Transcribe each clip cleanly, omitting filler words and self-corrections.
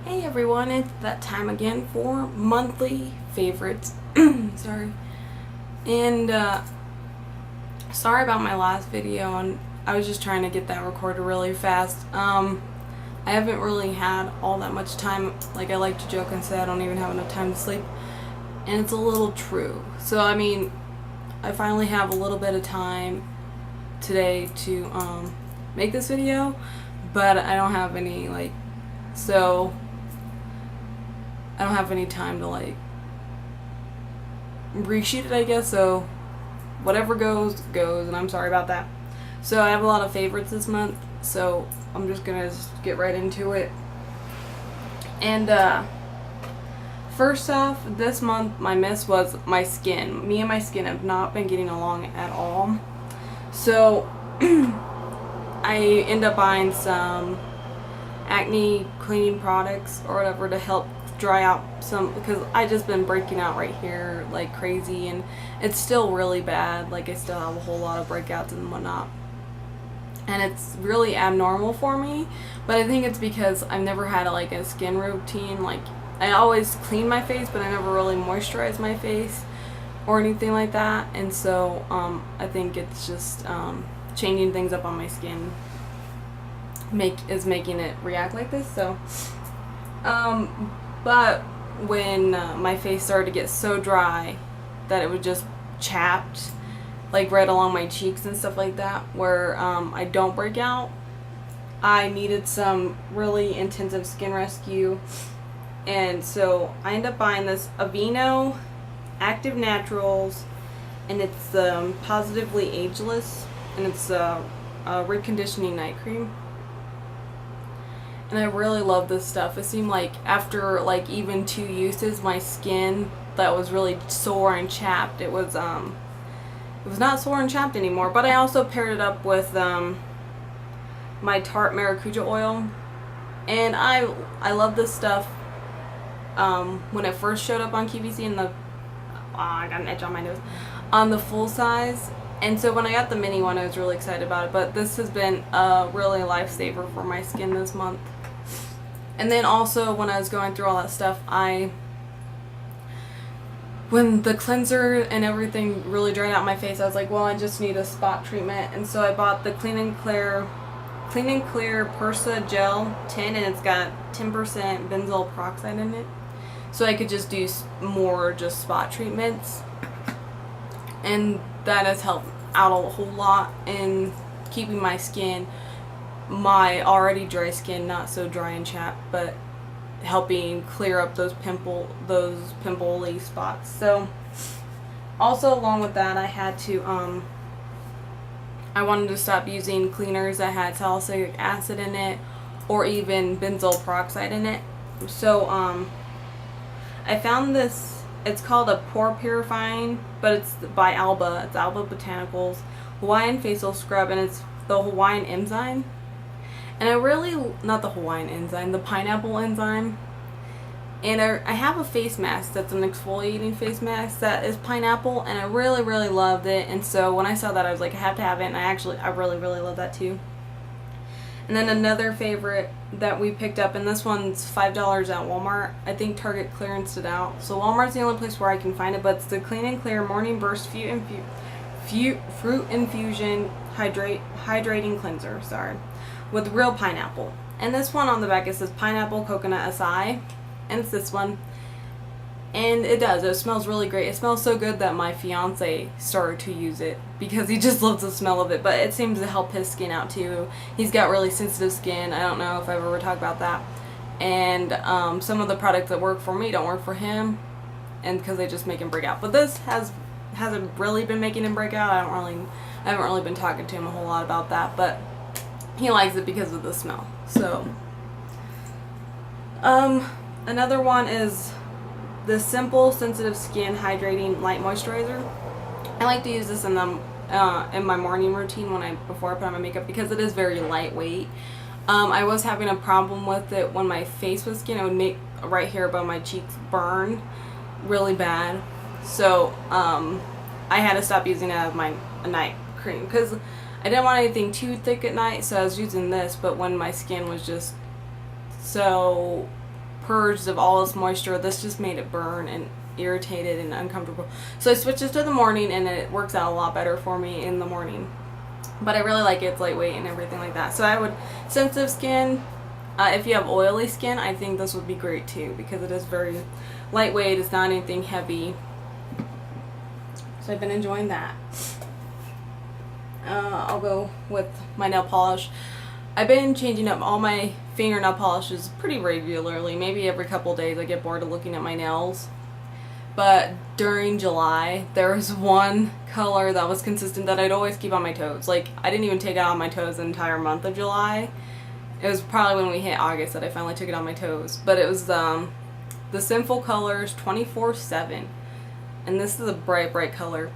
Hey everyone, it's that time again for monthly favorites. Sorry. And sorry about my last video, and I was just trying to get that recorded really fast. I haven't really had all that much time. Like, I like to joke and say I don't even have enough time to sleep, and it's a little true. So I mean, I finally have a little bit of time today to make this video, but I don't have any I don't have any time to reshoot it, I guess, so whatever goes, goes, and I'm sorry about that. So I have a lot of favorites this month, so I'm just gonna get right into it. And first off, this month my miss was my skin. Me and my skin have not been getting along at all. So I end up buying some acne cleaning products or whatever to help dry out some, because I just been breaking out right here like crazy, and it's still really bad. Like, I still have a whole lot of breakouts and whatnot, and it's really abnormal for me. But I think it's because I've never had a skin routine. Like, I always clean my face, but I never really moisturize my face or anything like that. And so I think it's just changing things up on my skin is making it react like this. So but when my face started to get so dry that it was just chapped, like right along my cheeks and stuff like that, where I don't break out, I needed some really intensive skin rescue. And so I ended up buying this Aveeno Active Naturals, and it's Positively Ageless, and it's a reconditioning night cream. And I really love this stuff. It seemed like after even 2 uses, my skin that was really sore and chapped, it was not sore and chapped anymore. But I also paired it up with my Tarte Maracuja oil, and I love this stuff. When it first showed up on QVC in the I got an itch on my nose, on the full size. And so when I got the mini one, I was really excited about it. But this has been a really lifesaver for my skin this month. And then also, when I was going through all that stuff, when the cleanser and everything really dried out my face, I was like, well, I just need a spot treatment. And so I bought the Clean and Clear Persa Gel 10, and it's got 10% benzoyl peroxide in it. So I could just do more just spot treatments. And that has helped out a whole lot in keeping my skin, my already dry skin, not so dry and chapped, but helping clear up those pimply spots. So also, along with that, I wanted to stop using cleaners that had salicylic acid in it or even benzoyl peroxide in it. So I found this. It's called a pore purifying, but it's by Alba. It's Alba Botanicals Hawaiian facial scrub, and it's the Hawaiian enzyme. And the pineapple enzyme. And I have a face mask that's an exfoliating face mask that is pineapple, and I really, really loved it. And so when I saw that, I was like, I have to have it, and I really, really love that too. And then another favorite that we picked up, and this one's $5 at Walmart. I think Target clearanced it out. So Walmart's the only place where I can find it, but it's the Clean and Clear Morning Burst Fruit Infusion Hydrating Cleanser, with real pineapple. And this one on the back, it says pineapple coconut acai, and it's this one. And it smells really great. It smells so good that my fiance started to use it because he just loves the smell of it, but it seems to help his skin out too. He's got really sensitive skin. I don't know if I've ever talked about that. And some of the products that work for me don't work for him, and because they just make him break out. But this hasn't really been making him break out. I haven't really been talking to him a whole lot about that, but he likes it because of the smell. So another one is the Simple Sensitive Skin Hydrating Light Moisturizer. I like to use this in my morning routine before I put on my makeup, because it is very lightweight. I was having a problem with it when my face was skin. It would make right here above my cheeks burn really bad. So I had to stop using it as my night cream, because I didn't want anything too thick at night. So I was using this, but when my skin was just so purged of all its moisture. This just made it burn and irritated and uncomfortable. So I switched this to the morning, and it works out a lot better for me in the morning. But I really like it. It's lightweight and everything like that. So I would, sensitive skin, if you have oily skin, I think this would be great too, because it is very lightweight. It's not anything heavy. So I've been enjoying that. I'll go with my nail polish. I've been changing up all my fingernail polishes pretty regularly. Maybe every couple days I get bored of looking at my nails. But during July, there was one color that was consistent that I'd always keep on my toes. Like, I didn't even take it on my toes the entire month of July. It was probably when we hit August that I finally took it on my toes. But it was the Sinful Colors 24/7. And this is a bright, bright color.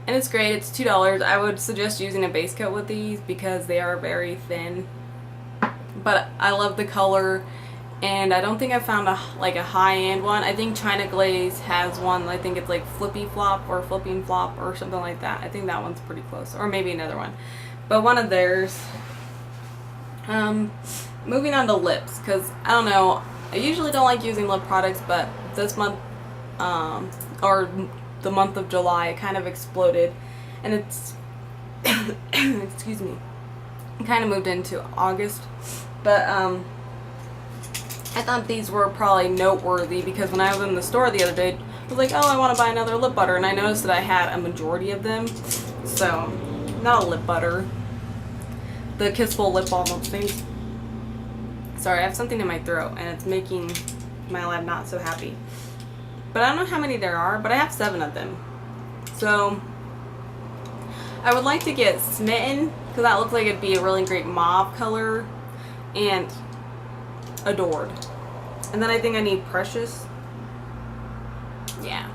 And it's great. It's $2. I would suggest using a base coat with these because they are very thin. But I love the color. And I don't think I found a high-end one. I think China Glaze has one. I think it's like Flippy Flop or Flipping Flop or something like that. I think that one's pretty close. Or maybe another one. But one of theirs. Moving on to lips. Because, I don't know. I usually don't like using lip products. But this month, or the month of July, it kind of exploded. And it's, excuse me, it kind of moved into August. But, I thought these were probably noteworthy because when I was in the store the other day, I was like, oh, I want to buy another lip butter. And I noticed that I had a majority of them. So, not a lip butter. The Kissful Lip Balm things. Sorry, I have something in my throat and it's making my lab not so happy. But I don't know how many there are, but I have 7 of them. So, I would like to get Smitten because that looks like it'd be a really great mauve color. And Adored. And then I think I need Precious. Yeah.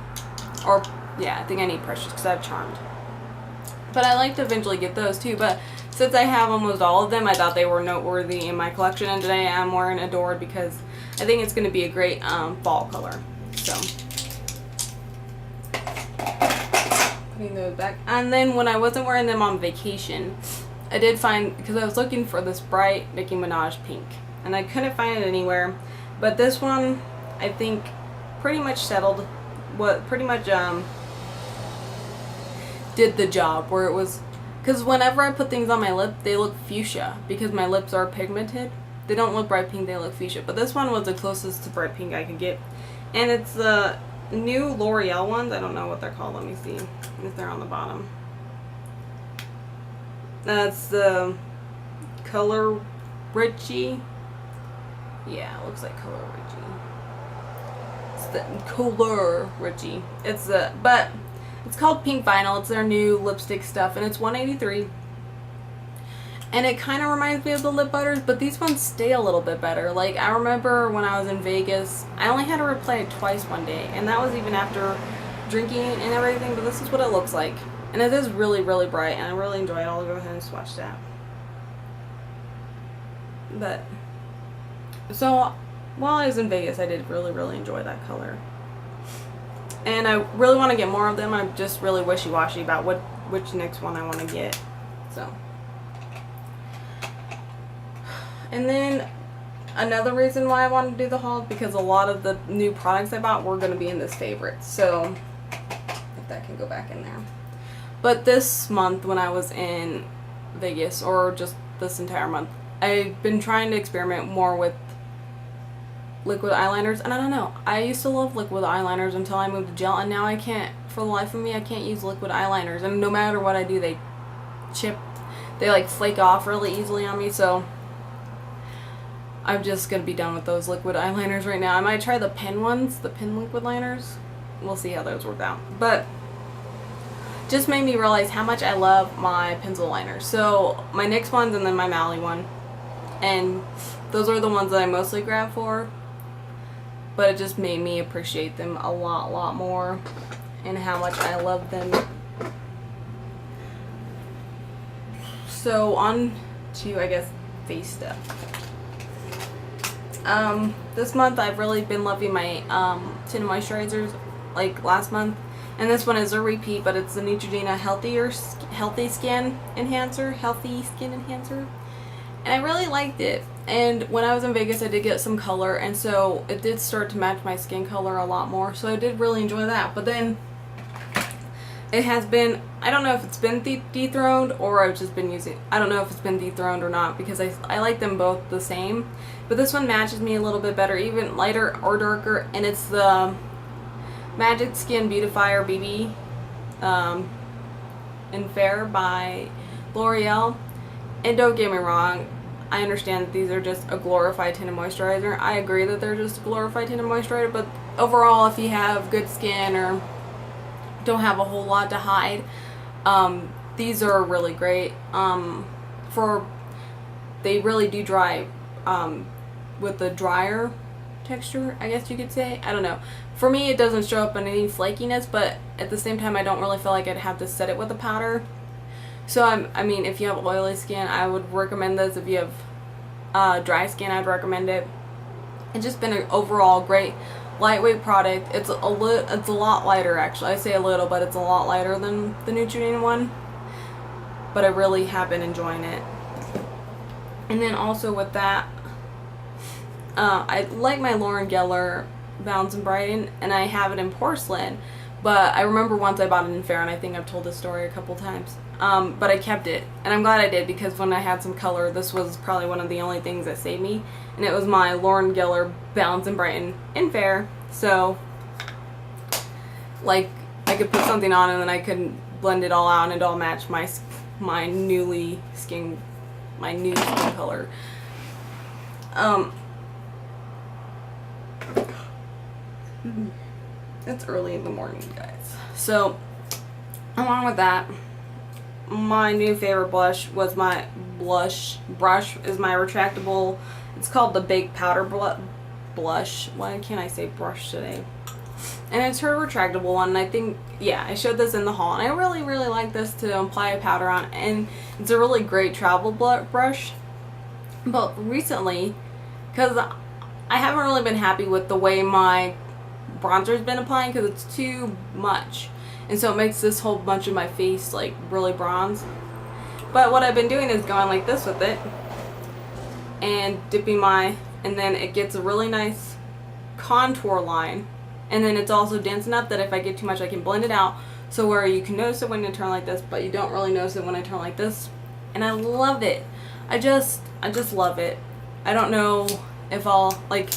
Or, yeah, I think I need Precious because I have Charmed. But I like to eventually get those too. But since I have almost all of them, I thought they were noteworthy in my collection. And today I'm wearing Adored because I think it's going to be a great fall color. So, putting those back. And then when I wasn't wearing them on vacation, I did find, because I was looking for this bright Nicki Minaj pink. And I couldn't find it anywhere. But this one, I think, pretty much settled, did the job. Where it was, because whenever I put things on my lip, they look fuchsia. Because my lips are pigmented. They don't look bright pink, they look fuchsia. But this one was the closest to bright pink I could get. And it's the new L'Oreal ones. I don't know what they're called. Let me see if they're on the bottom. That's the Color Richie. Yeah, it looks like Color Richie. It's the Color Richie. But it's called Pink Vinyl. It's their new lipstick stuff, and it's $1.83. And it kind of reminds me of the lip butters, but these ones stay a little bit better. Like, I remember when I was in Vegas, I only had to replay it twice one day, and that was even after drinking and everything, but this is what it looks like. And it is really, really bright, and I really enjoy it. I'll go ahead and swatch that. But, so, while I was in Vegas, I did really, really enjoy that color. And I really want to get more of them. I'm just really wishy-washy about which next one I want to get. So. And then, another reason why I wanted to do the haul, because a lot of the new products I bought were going to be in this favorite. So, if that can go back in there. But this month, when I was in Vegas, or just this entire month, I've been trying to experiment more with liquid eyeliners, and I don't know. I used to love liquid eyeliners until I moved to gel, and now I can't, for the life of me, I can't use liquid eyeliners. And no matter what I do, they like flake off really easily on me, so I'm just gonna be done with those liquid eyeliners right now. I might try the pen ones, the pen liquid liners. We'll see how those work out. But just made me realize how much I love my pencil liners. So my NYX ones and then my Mally one. And those are the ones that I mostly grab for. But it just made me appreciate them a lot more. And how much I love them. So on to, I guess, face stuff. This month I've really been loving my tinted moisturizers, like last month. And this one is a repeat, but it's the Neutrogena Healthy Skin Enhancer. and I really liked it. And when I was in Vegas, I did get some color, and so it did start to match my skin color a lot more, so I did really enjoy that. But then it has been, I don't know if it's been dethroned or I've just been using, I don't know if it's been dethroned or not, because I like them both the same. But this one matches me a little bit better, even lighter or darker, and it's the Magic Skin Beautifier BB in Fair by L'Oreal. And don't get me wrong, I understand that these are just a glorified tinted moisturizer. I agree that they're just a glorified tinted moisturizer, but overall, if you have good skin or don't have a whole lot to hide, these are really great. They really do dry with the drier texture, I guess you could say. I don't know. For me, it doesn't show up in any flakiness, but at the same time, I don't really feel like I'd have to set it with a powder. So, I mean, if you have oily skin, I would recommend this. If you have dry skin, I'd recommend it. It's just been an overall great lightweight product. It's a lot lighter, actually. I say a little, but it's a lot lighter than the Neutrogena one. But I really have been enjoying it. And then also with that, I like my Lauren Geller Bounce and Brighten, and I have it in porcelain. But I remember once I bought it in Fair, and I think I've told this story a couple times. But I kept it, and I'm glad I did, because when I had some color, this was probably one of the only things that saved me, and it was my Lauren Geller Bounce and Brighten in Fair. So, like, I could put something on, and then I could blend it all out, and it all matched my new skin color. It's early in the morning, you guys. So, along with that, my new favorite blush is my retractable. It's called the Baked Powder Blush. Why can't I say brush today? And it's her retractable one, and I think, yeah, I showed this in the haul, and I really, really like this to apply a powder on, and it's a really great travel brush. But recently, because I haven't really been happy with the way my bronzer's been applying, because it's too much, and so it makes this whole bunch of my face like really bronze. But what I've been doing is going like this with it and dipping and then it gets a really nice contour line, and then it's also dense enough that if I get too much, I can blend it out, so where you can notice it when you turn like this, but you don't really notice it when I turn like this. And I love it. I just love it. I don't know if I'll like,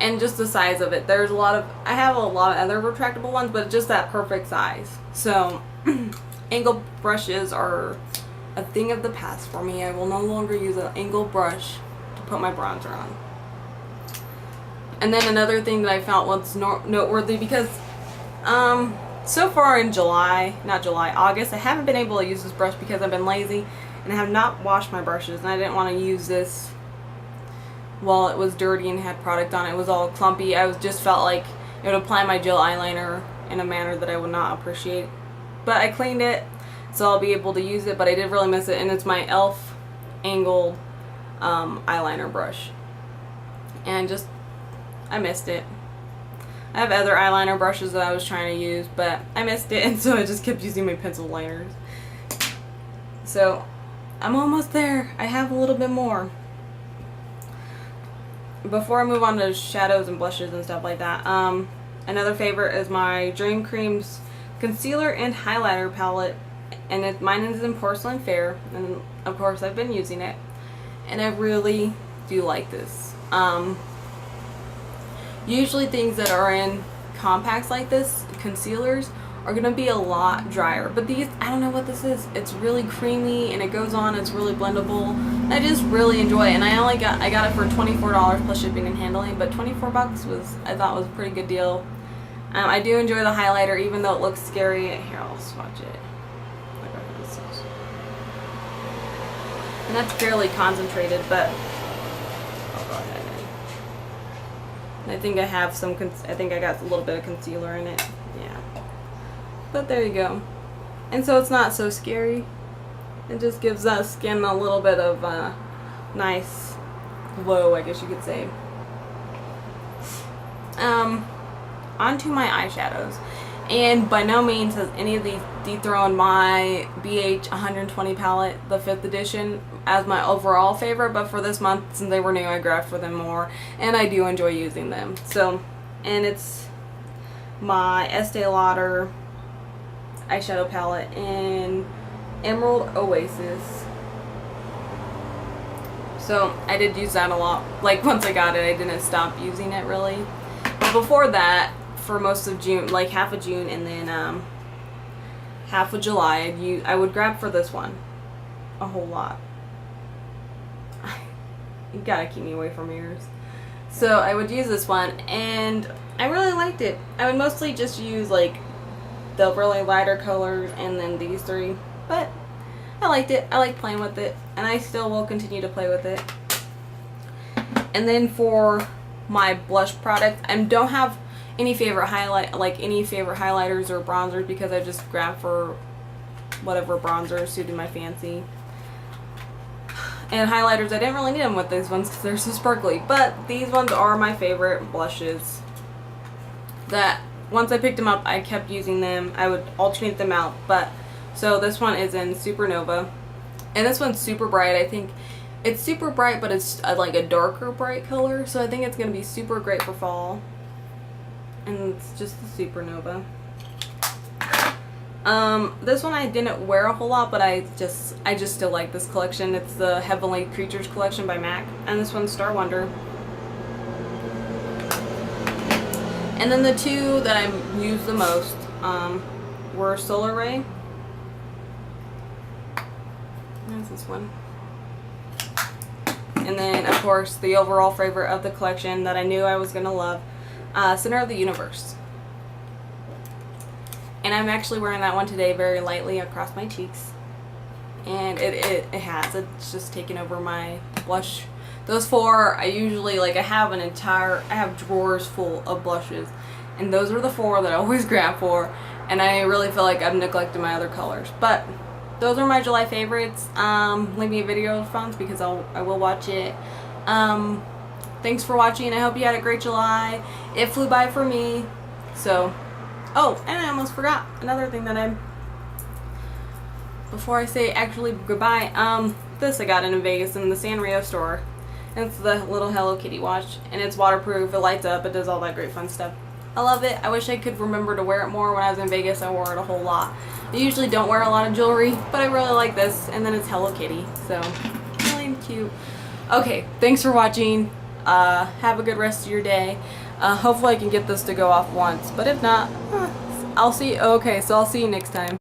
and just the size of it. I have a lot of other retractable ones, but just that perfect size. So angle brushes are a thing of the past for me. I will no longer use an angle brush to put my bronzer on. And then another thing that I found was noteworthy, because so far in August, I haven't been able to use this brush because I've been lazy and I have not washed my brushes, and I didn't want to use this while it was dirty and had product on it. It was all clumpy. I just felt like it would apply my gel eyeliner in a manner that I would not appreciate. But I cleaned it, so I'll be able to use it, but I did really miss it, and it's my e.l.f. angled eyeliner brush. And I missed it. I have other eyeliner brushes that I was trying to use, but I missed it, and so I just kept using my pencil liners. So, I'm almost there. I have a little bit more. Before I move on to shadows and blushes and stuff like that, another favorite is my Dream Creams concealer and highlighter palette, and mine is in Porcelain Fair, and of course I've been using it, and I really do like this. Usually things that are in compacts like this, concealers, are going to be a lot drier, but these, I don't know what this is. It's really creamy, and it goes on, it's really blendable. I just really enjoy it, and I got it for $24 plus shipping and handling, but 24 bucks I thought was a pretty good deal. I do enjoy the highlighter, even though it looks scary. Here, I'll swatch it. And that's fairly concentrated, but I'll go ahead and I think I have I think I got a little bit of concealer in it. Yeah. But there you go. And so it's not so scary. It just gives that skin a little bit of nice glow, I guess you could say. Onto my eyeshadows. And by no means has any of these dethroned my BH 120 palette, the 5th edition, as my overall favorite, but for this month, since they were new, I grabbed for them more, and I do enjoy using them. So, and it's my Estee Lauder eyeshadow palette in Emerald Oasis. So I did use that a lot. Like once I got it, I didn't stop using it really. But before that, for most of June, like half of June and then half of July, I would grab for this one a whole lot. You gotta keep me away from mirrors. So I would use this one, and I really liked it. I would mostly just use like the really lighter colors and then these three, but I liked it. I like playing with it, and I still will continue to play with it. And then for my blush product, I don't have any favorite highlighters or bronzers, because I just grabbed for whatever bronzer suited my fancy. And highlighters, I didn't really need them with these ones because they're so sparkly, but these ones are my favorite blushes. That once I picked them up, I kept using them. I would alternate them out, but so this one is in Supernova, and this one's super bright. I think it's super bright, but it's like a darker bright color, so I think it's going to be super great for fall. And it's just the Supernova. This one I didn't wear a whole lot, but I just still like this collection. It's the Heavenly Creatures collection by MAC, and this one's Star Wonder. And then the two that I used the most were Solar Ray. There's this one. And then, of course, the overall favorite of the collection that I knew I was going to love, Center of the Universe. And I'm actually wearing that one today very lightly across my cheeks. And it has. It's just taken over my blush. Those four, I usually, like, I have drawers full of blushes. And those are the four that I always grab for. And I really feel like I've neglected my other colors. But those are my July favorites. Leave me a video response because I will watch it. Thanks for watching. I hope you had a great July. It flew by for me. So, oh, and I almost forgot another thing that before I say actually goodbye, this I got in Vegas in the Sanrio store. And it's the little Hello Kitty watch, and it's waterproof, it lights up, it does all that great fun stuff. I love it. I wish I could remember to wear it more. When I was in Vegas, I wore it a whole lot. I usually don't wear a lot of jewelry, but I really like this, and then it's Hello Kitty, so really cute. Okay, thanks for watching. Have a good rest of your day. Hopefully I can get this to go off once, but if not, I'll see you next time.